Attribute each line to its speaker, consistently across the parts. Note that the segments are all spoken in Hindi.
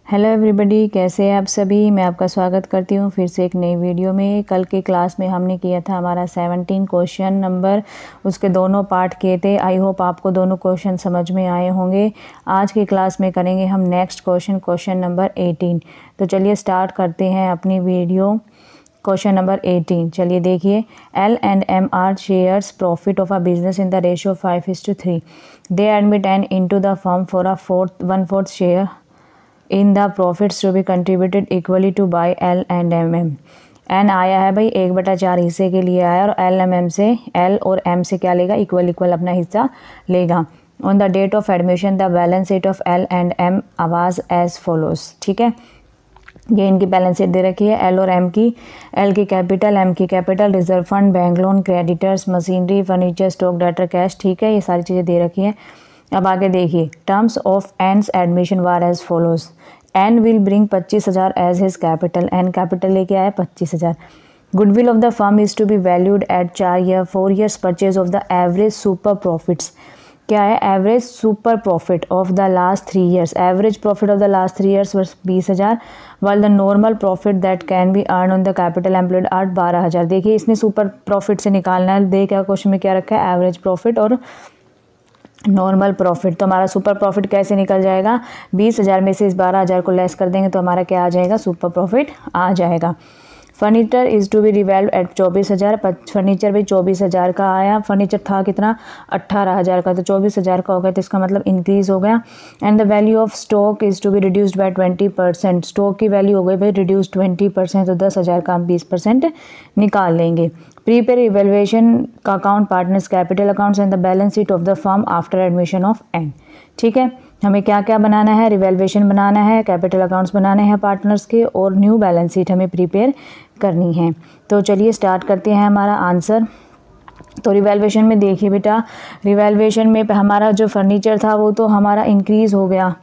Speaker 1: हेलो एवरीबॉडी, कैसे हैं आप सभी। मैं आपका स्वागत करती हूँ फिर से एक नई वीडियो में। कल की क्लास में हमने किया था हमारा 17 क्वेश्चन नंबर, उसके दोनों पार्ट किए थे। आई होप आपको दोनों क्वेश्चन समझ में आए होंगे। आज की क्लास में करेंगे हम नेक्स्ट क्वेश्चन नंबर 18। तो चलिए स्टार्ट करते हैं अपनी वीडियो। क्वेश्चन नंबर 18, चलिए देखिए। L&M are shares profit of a business in the ratio 5:3। They admit N into the firm for a 1/4 share in the profits to be contributed equally to by L&M। N आया है भाई 1/4 हिस्से के लिए आया, और L से L और M से क्या लेगा, इक्वल अपना हिस्सा लेगा। On the date of admission the balance sheet of L&M आवाज एज फॉलोज। ठीक है, ये इनकी बैलेंस शीट दे रखी है। L और M की, L की कैपिटल, M की capital, reserve fund, bank loan, creditors, machinery, furniture, stock, debtor, cash. ठीक है, ये सारी चीज़ें दे रखी है। अब आगे देखिए, terms of N's admission were as follows. N will bring 25,000 as his capital. N capital लेके आया 25,000। Goodwill of the firm is to be valued at 4 years purchase of the average super profits. क्या है, average super profit of the last 3 years। Average profit of the last 3 years were 20,000, while the normal profit that can be earn on the capital employed are 12,000। देखिए, इसमें सुपर प्रॉफिट से निकालना है। देखिए क्वेश्चन में क्या रखा है, एवरेज प्रॉफिट और नॉर्मल प्रॉफिट। तो हमारा सुपर प्रॉफिट कैसे निकल जाएगा, 20,000 में से इस 12,000 को लेस कर देंगे तो हमारा क्या आ जाएगा, सुपर प्रॉफिट आ जाएगा। Furniture is to be revalued at 24,000। Furniture भी 24,000 का आया। फर्नीचर था कितना, 18,000 का, तो 24,000 का हो गया, तो इसका मतलब इंक्रीज़ हो गया। And the value of stock is to be reduced by 20%। Stock की वैल्यू हो गई भाई रिड्यूस 20%, तो 10,000 का हम 20% निकाल लेंगे। प्रीपेयर इवेल्युएशन का account, partners capital accounts and the balance sheet of the firm after admission of N. ठीक है, हमें क्या क्या बनाना है, रिवेल्युएशन बनाना है, कैपिटल अकाउंट्स बनाने हैं पार्टनर्स के, और न्यू बैलेंस शीट हमें प्रिपेयर करनी है। तो चलिए स्टार्ट करते हैं हमारा आंसर। तो रिवैल्यूएशन में देखिए बेटा, रिवैल्यूएशन में हमारा जो फर्नीचर था वो तो हमारा इंक्रीज़ हो गया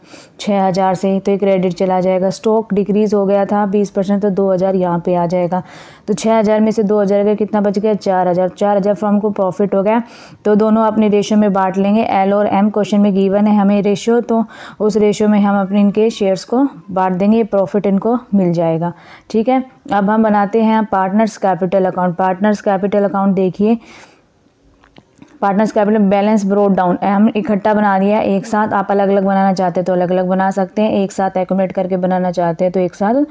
Speaker 1: 6,000 से, तो एक क्रेडिट चला जाएगा। स्टॉक डिक्रीज़ हो गया था 20%, तो 2,000 यहाँ पे आ जाएगा। तो 6,000 में से 2,000 का कितना बच गया, 4,000। 4,000 फर्म को प्रॉफिट हो गया, तो दोनों अपने रेशियो में बांट लेंगे। L और M क्वेश्चन में गिवन है हमें रेशियो, तो उस रेशियो में हम अपने इनके शेयर्स को बांट देंगे, प्रॉफिट इनको मिल जाएगा। ठीक है, अब हम बनाते हैं partners capital account. Partners capital account देखिए, partners capital balance brought down, हम इकट्ठा बना दिया एक साथ। आप अलग अलग बनाना चाहते हैं तो अलग अलग बना सकते हैं, एक साथ एक्यूमुलेट करके बनाना चाहते हैं तो एक साथ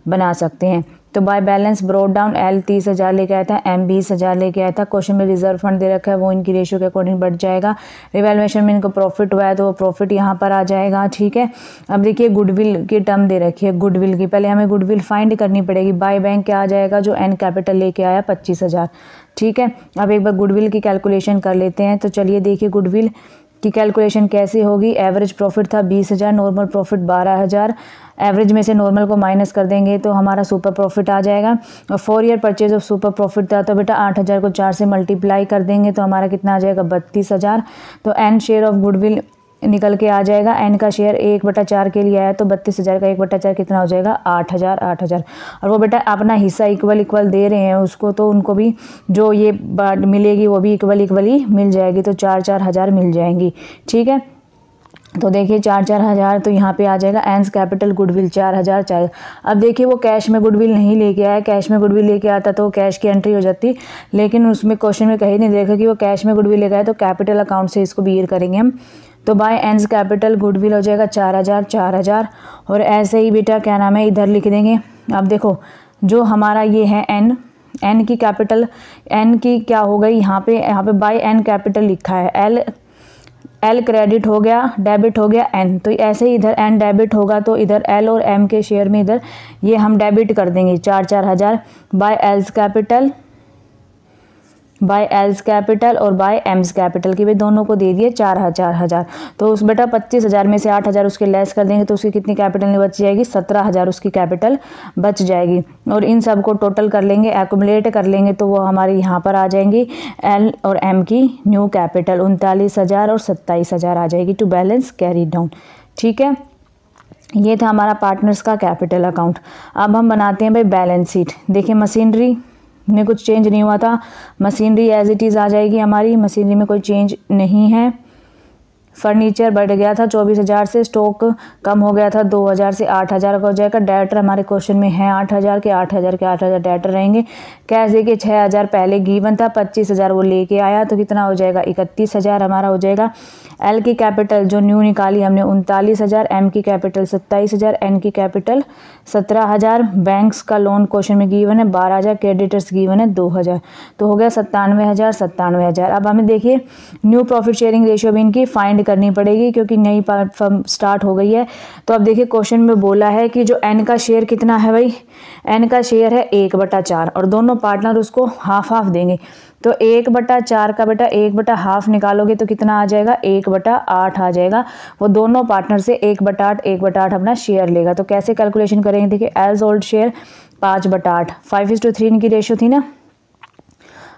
Speaker 1: बना सकते हैं। तो by balance brought down, L 30,000 लेके आया था, M 20,000 लेके आया था। क्वेश्चन में रिजर्व फंड दे रखा है, वो इनकी रेशियो के अकॉर्डिंग बढ़ जाएगा। रिवैल्यूएशन में इनको प्रॉफिट हुआ है तो वो प्रॉफिट यहाँ पर आ जाएगा। ठीक है, अब देखिए गुडविल की टर्म दे रखी है। गुडविल की पहले हमें गुडविल फाइंड करनी पड़ेगी। बाय बैंक क्या आ जाएगा, जो N कैपिटल लेके आया 25,000। ठीक है, अब एक बार गुडविल की कैलकुलेशन कर लेते हैं। तो चलिए देखिए गुडविल की कैलकुलेशन कैसे होगी। एवरेज प्रॉफिट था 20,000, नॉर्मल प्रॉफिट 12,000। एवरेज में से नॉर्मल को माइनस कर देंगे तो हमारा सुपर प्रॉफिट आ जाएगा। और 4 year purchase of super profit था, तो बेटा 8,000 को 4 से मल्टीप्लाई कर देंगे तो हमारा कितना आ जाएगा, 32,000। तो N शेयर ऑफ गुडविल निकल के आ जाएगा। N का शेयर 1/4 के लिए आया, तो 32,000 का 1/4 कितना हो जाएगा, 8,000। 8,000, और वो बेटा अपना हिस्सा इक्वल दे रहे हैं उसको, तो उनको भी जो ये बात मिलेगी वो भी इक्वली मिल जाएगी, तो 4-4 हज़ार मिल जाएंगी। ठीक है, तो देखिए 4-4 हज़ार, तो यहाँ पे आ जाएगा एंस कैपिटल गुडविल 4,000 चाहिए। अब देखिए वो कैश में गुडविल नहीं लेके आया, कैश में गुडविल लेके आता तो कैश की एंट्री हो जाती, लेकिन उसमें क्वेश्चन में कहीं नहीं देखा कि वो कैश में गुडविल लेके आया, तो कैपिटल अकाउंट से इसको बियर करेंगे हम। तो बाय एंस कैपिटल गुडविल हो जाएगा 4,000। और ऐसे ही बेटा क्या नाम है, इधर लिख देंगे। अब देखो जो हमारा ये है एन की कैपिटल, एन की क्या हो गई, यहाँ पे बाय एन कैपिटल लिखा है। L क्रेडिट हो गया, डेबिट हो गया N, तो ऐसे ही इधर N डेबिट होगा तो इधर L और M के शेयर में इधर ये हम डेबिट कर देंगे 4-4 हज़ार। बाय एल्स कैपिटल और बाय एम्स कैपिटल की भी दोनों को दे दिए 4,000 हज़ार। तो उस बेटा 25,000 में से 8,000 उसके लेस कर देंगे तो उसकी कितनी कैपिटल नहीं बच जाएगी, 17,000 उसकी कैपिटल बच जाएगी। और इन सब को टोटल कर लेंगे, एक्यूमुलेट कर लेंगे, तो वो हमारे यहाँ पर आ जाएंगी L और M की न्यू कैपिटल 39,000 और 27,000 आ जाएगी टू बैलेंस कैरी डाउन। ठीक है, ये था हमारा पार्टनर्स का कैपिटल अकाउंट। अब हम बनाते हैं भाई बैलेंस शीट। देखिए मशीनरी में कुछ चेंज नहीं हुआ था, मशीनरी एज इट इज़ आ जाएगी हमारी, मशीनरी में कोई चेंज नहीं है। फर्नीचर बढ़ गया था 24,000 से, स्टॉक कम हो गया था 2,000 से 8,000 का हो जाएगा। डेटर हमारे क्वेश्चन में है 8,000 के 8,000 के 8,000 डेटर रहेंगे। कैश देखिए 6,000 पहले गिवन था, 25,000 वो लेके आया तो कितना हो जाएगा 31,000 हमारा हो जाएगा। एल की कैपिटल जो न्यू निकाली हमने 39,000, एम की कैपिटल 27,000, एन की कैपिटल 17,000। बैंक्स का लोन क्वेश्चन में गिवन है 12,000, क्रेडिटर्स गिवन है 2,000, तो हो गया 97,000 97,000। अब हमें देखिए न्यू प्रॉफिट शेयरिंग रेशियो भी इनकी फाइंड करनी पड़ेगी क्योंकि नई फर्म स्टार्ट हो गई है। तो अब देखिए क्वेश्चन में बोला है कि जो एन का शेयर कितना है भाई, एन का शेयर है 1/4 और दोनों पार्टनर उसको हाफ हाफ देंगे। तो 1/4 का बेटा 1/2 निकालोगे तो कितना आ जाएगा 1/8 आ जाएगा। वो दोनों पार्टनर से 1/8 1/8 अपना शेयर लेगा। तो कैसे कैलकुलेशन करेंगे, देखिए एज ओल्ड शेयर 5/8, 5:3 इनकी रेशियो थी ना,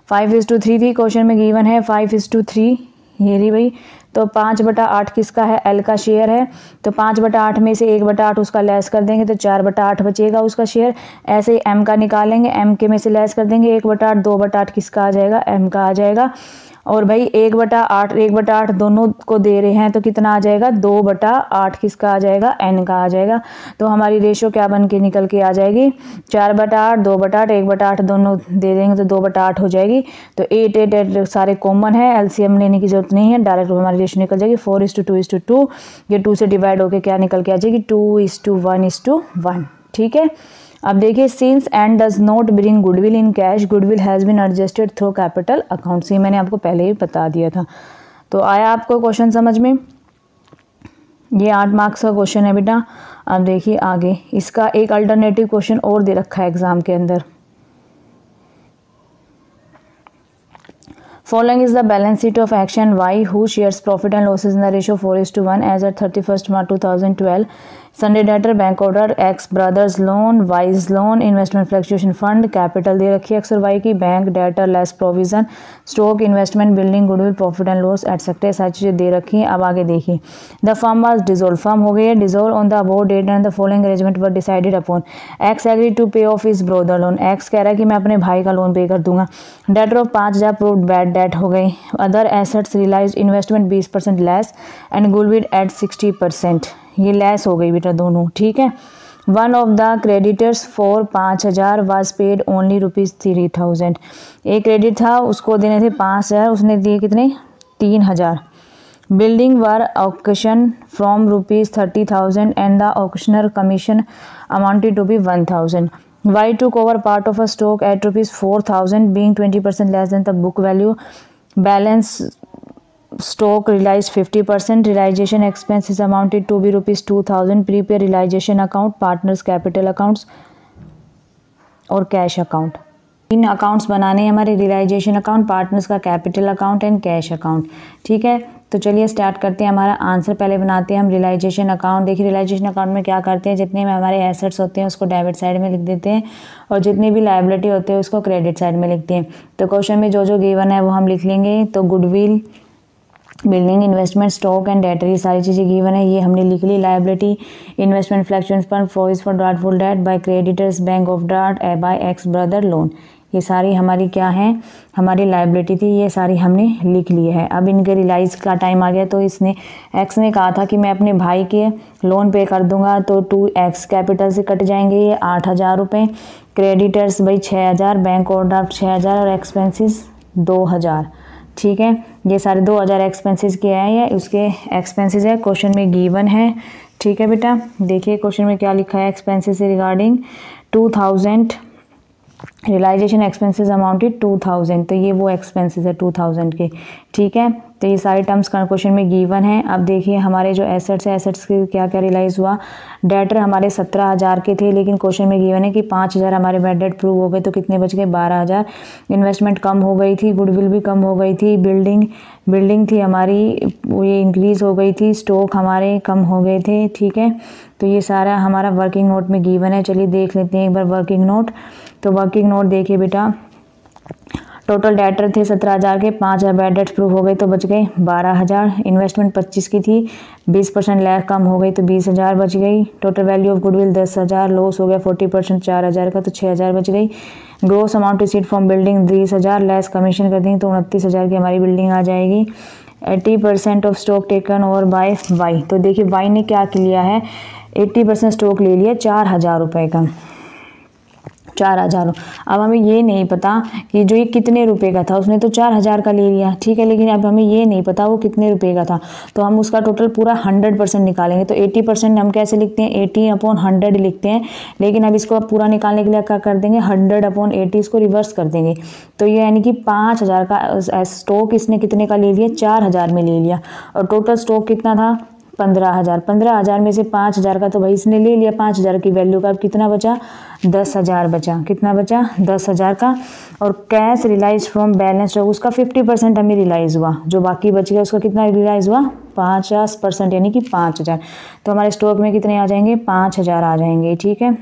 Speaker 1: 5:3 थी, क्वेश्चन में गिवन है 5:3, ये रही भाई। तो 5/8 किसका है, एल का शेयर है। तो 5/8 में से 1/8 उसका लेस कर देंगे तो 4/8 बचेगा उसका शेयर। ऐसे ही एम का निकालेंगे, एम के में से लेस कर देंगे 1/8, 2/8 किसका आ जाएगा, एम का आ जाएगा। और भाई 1/8 1/8 दोनों को दे रहे हैं तो कितना आ जाएगा 2/8 किसका आ जाएगा, एन का आ जाएगा। तो हमारी रेशियो क्या बन के निकल के आ जाएगी 4/8 2/8 1/8 दोनों दे देंगे तो 2/8 हो जाएगी। तो 8 8 8 सारे कॉमन है, एलसीएम लेने की जरूरत नहीं है, डायरेक्ट हमारी रेशियो निकल जाएगी 4:2:2। ये 2 से डिवाइड होकर क्या निकल के आ जाएगी 2:1:1। ठीक है। अब देखिए since and does not bring goodwill in cash, goodwill has been adjusted through capital account. ये मैंने आपको पहले ही बता दिया था। तो आया आपको क्वेश्चन समझ में, ये 8 मार्क्स का क्वेश्चन है बेटा। अब देखिए आगे इसका एक अल्टरनेटिव क्वेश्चन और दे रखा है एग्जाम के अंदर। Following is the balance sheet of Action Y, who shares profit and losses in the ratio 4:1 as at 31st March 2012. Sunday debtor, bank order, X brothers loan, Y's loan, investment fluctuation fund, capital दे रखी है X और Y की, bank debtor less provision, stock investment building goodwill profit and loss etcetera सारी चीज़ें दे रखी हैं। अब आगे देखिए the firm was dissolve, firm हो गई है dissolve on the above date and the following arrangement were decided upon. X agree to pay off his brother loan, X कह रहा है कि मैं अपने भाई का लोन पे कर दूंगा। Debtor of 5,000 proved bad debt हो गई। Other assets realised investment 20% less and goodwill at 60%, ये लेस हो गई बेटा दोनों। ठीक है। One of the creditors for 5,000 was paid only ₹3,000। एक क्रेडिट था उसको देने थे 5,000, उसने दिए कितने 3,000। Building were auction from ₹30,000 and the auctioneer commission amounted to be 1,000। Y took over part of a stock at ₹4,000 being 20% less than the book value. Balance stock realized 50%. Realization expenses amounted to be ₹2,000. Prepare realization account, partners capital accounts और कैश अकाउंट। 3 अकाउंट्स बनाने हैं हमारे, रियलाइजेशन अकाउंट, पार्टनर्स का capital account and cash account. ठीक है। तो चलिए स्टार्ट करते हैं। हमारा आंसर पहले बनाते हैं हम रियलाइजेशन अकाउंट। देखिए रियलाइजेशन अकाउंट में क्या करते हैं, जितने में हमारे एसेट्स होते हैं उसको डेबिट साइड में लिख देते हैं और जितनी भी लायबिलिटी होते हैं उसको क्रेडिट साइड में लिखते हैं। तो क्वेश्चन में जो जो गिवन है वो हम लिख लेंगे। तो goodwill, building, investment, stock and debt, ये सारी चीज़ें गिवन है, ये हमने लिख ली। लायबिलिटी, इन्वेस्टमेंट फ्लैक्चुएशन फंड, फॉइज for doubtful debt by creditors, bank overdraft by X brother loan, ये सारी हमारी क्या है, हमारी लायबिलिटी थी, ये सारी हमने लिख ली है। अब इनके रिलाइज का टाइम आ गया तो इसने एक्स ने कहा था कि मैं अपने भाई के लोन पे कर दूंगा, तो 2x कैपिटल से कट जाएंगे ये 8,000 रुपये। क्रेडिटर्स भाई 6,000, बैंक ऑर्डर 6,000 और एक्सपेंसेस 2,000। ठीक है। ये सारे 2,000 एक्सपेंसेस के आए हैं, उसके एक्सपेंसेस है, क्वेश्चन में गिवन है। ठीक है बेटा। देखिए क्वेश्चन में क्या लिखा है, एक्सपेंसेस से रिगार्डिंग 2,000, रियलाइजेशन एक्सपेंसेस अमाउंटेड 2,000, तो ये वो एक्सपेंसेस है 2,000 के। ठीक है। तो ये सारे टर्म्स का क्वेश्चन में गिवन है। अब देखिए हमारे जो एसेट्स है, एसेट्स के क्या क्या रियलाइज़ हुआ। डेटर हमारे 17,000 के थे, लेकिन क्वेश्चन में गिवन है कि 5,000 हमारे बैड डेट प्रूव हो गए, तो कितने बच गए 12,000। इन्वेस्टमेंट कम हो गई थी, गुडविल भी कम हो गई थी, बिल्डिंग थी हमारी ये इंक्रीज़ हो गई थी, स्टॉक हमारे कम हो गए थे। ठीक है। तो ये सारा हमारा वर्किंग नोट में गिवन है। चलिए देख लेते हैं एक बार वर्किंग नोट। तो वर्किंग नोट देखिए बेटा, टोटल डेटर थे 17,000 के, 5,000 बैड डेट्स प्रूव हो गए तो बच गए 12,000। इन्वेस्टमेंट 25 की थी, 20% लैस कम हो गई तो 20,000 बच गई। Total value of goodwill 10,000, loss हो गया 40% 4,000 का तो 6,000 बच गई। Gross amount receipt from building 20,000, less commission कर देंगे तो 29,000 की हमारी बिल्डिंग आ जाएगी। 80% of stock taken over by Y. तो देखिए वाई ने क्या लिया है, 80% स्टॉक ले लिया 4,000 रुपये का, 4,000। अब हमें ये नहीं पता कि जो ये कितने रुपए का था, उसने तो 4,000 का ले लिया, ठीक है, लेकिन अब हमें ये नहीं पता वो कितने रुपए का था, तो हम उसका टोटल पूरा 100% निकालेंगे। तो 80% हम कैसे लिखते हैं, 80/100 लिखते हैं, लेकिन अब इसको पूरा निकालने के लिए क्या कर देंगे, 100/80 इसको रिवर्स कर देंगे। तो ये यानी कि 5,000 का स्टॉक इसने कितने का ले लिया, 4,000 में ले लिया, और टोटल स्टॉक कितना था, 15,000। 15,000 में से 5,000 का तो भाई इसने ले लिया, 5,000 की वैल्यू का अब कितना बचा, 10,000 बचा। कितना बचा, 10,000 का। और cash realise from balance stock, उसका 50% हमें रिलाइज हुआ, जो बाकी बच गया उसका कितना रिलाइज हुआ, 50%, यानी कि 5,000। तो हमारे स्टॉक में कितने आ जाएंगे, 5,000 आ जाएंगे, ठीक है।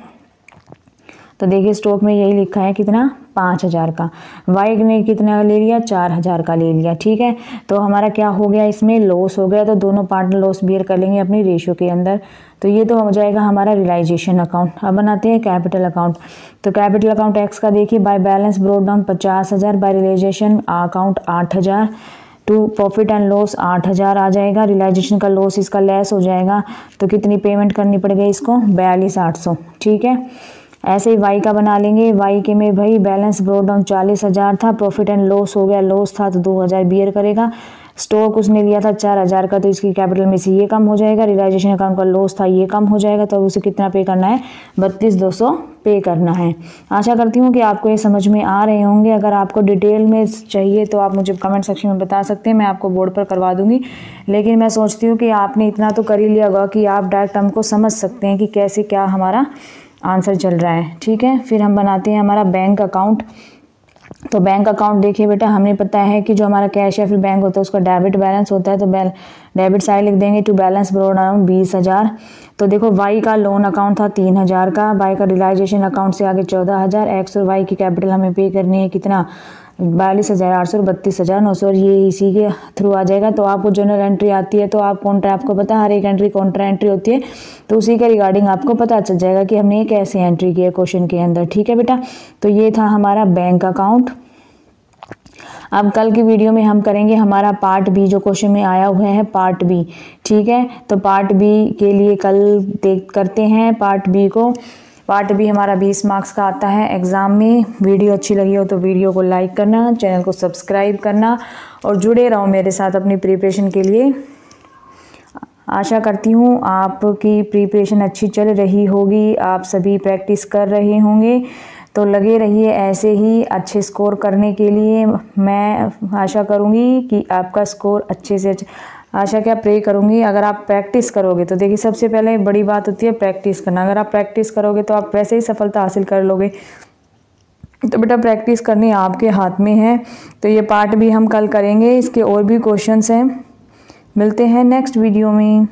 Speaker 1: तो देखिए स्टॉक में यही लिखा है कितना, 5,000 का। वाई ने कितना ले लिया, 4,000 का ले लिया, ठीक है। तो हमारा क्या हो गया, इसमें लॉस हो गया, तो दोनों पार्टनर लॉस बियर कर लेंगे अपनी रेशियो के अंदर। तो ये तो हो जाएगा हमारा रियलाइजेशन अकाउंट। अब बनाते हैं कैपिटल अकाउंट। तो कैपिटल अकाउंट एक्स का देखिए, by balance brought down 50,000, by realisation account 8,000, to profit and loss 8,000 आ जाएगा। रियलाइजेशन का लॉस इसका लेस हो जाएगा, तो कितनी पेमेंट करनी पड़ेगी इसको, 42,800, ठीक है। ऐसे ही वाई का बना लेंगे। वाई के में भाई बैलेंस ब्रोट डाउन 40,000 था, प्रॉफिट एंड लॉस हो गया, लॉस था तो 2,000 बियर करेगा। स्टॉक उसने लिया था 4,000 का, तो इसकी कैपिटल में से ये कम हो जाएगा। रियलाइजेशन अकाउंट का लॉस था, ये कम हो जाएगा, तो अब उसे कितना पे करना है, 32,200 पे करना है। आशा करती हूँ कि आपको ये समझ में आ रहे होंगे। अगर आपको डिटेल में चाहिए तो आप मुझे कमेंट सेक्शन में बता सकते हैं, मैं आपको बोर्ड पर करवा दूंगी। लेकिन मैं सोचती हूँ कि आपने इतना तो कर ही लिया होगा कि आप डायरेक्ट हमको समझ सकते हैं कि कैसे क्या हमारा आंसर चल रहा है, ठीक है। फिर हम बनाते हैं हमारा बैंक अकाउंट। तो बैंक अकाउंट देखिए बेटा, हमें पता है कि जो हमारा कैश या फिर बैंक होता है उसका डेबिट बैलेंस होता है, तो डेबिट साइड लिख देंगे, टू बैलेंस ब्रोट डाउन 20,000। तो देखो वाई का लोन अकाउंट था 3,000 का, वाई का रियलाइजेशन अकाउंट से आगे 14,000, एक्स और वाई की कैपिटल हमें पे करनी है कितना, 42,800 और 32,900, और ये इसी के थ्रू आ जाएगा। तो आपको जनरल एंट्री आती है, तो आप कॉन्ट्रा, आपको पता है हर एक एंट्री कॉन्ट्रा एंट्री होती है, तो उसी के रिगार्डिंग आपको पता चल जाएगा कि हमने ये कैसे एंट्री की है क्वेश्चन के अंदर, ठीक है बेटा। तो ये था हमारा बैंक अकाउंट। अब कल की वीडियो में हम करेंगे हमारा पार्ट बी, जो क्वेश्चन में आया हुआ है पार्ट बी, ठीक है। तो पार्ट बी के लिए कल करते हैं पार्ट बी को। पार्ट बी हमारा 20 मार्क्स का आता है एग्ज़ाम में। वीडियो अच्छी लगी हो तो वीडियो को लाइक करना, चैनल को सब्सक्राइब करना, और जुड़े रहो मेरे साथ अपनी प्रिपरेशन के लिए। आशा करती हूँ आपकी प्रिपरेशन अच्छी चल रही होगी, आप सभी प्रैक्टिस कर रहे होंगे, तो लगे रहिए ऐसे ही अच्छे स्कोर करने के लिए। मैं आशा करूँगी कि आपका स्कोर अच्छे से आशा क्या प्रे करूँगी, अगर आप प्रैक्टिस करोगे तो देखिए सबसे पहले बड़ी बात होती है प्रैक्टिस करना। अगर आप प्रैक्टिस करोगे तो आप वैसे ही सफलता हासिल कर लोगे। तो बेटा प्रैक्टिस करनी आपके हाथ में है। तो ये पार्ट भी हम कल करेंगे, इसके और भी क्वेश्चंस हैं। मिलते हैं नेक्स्ट वीडियो में।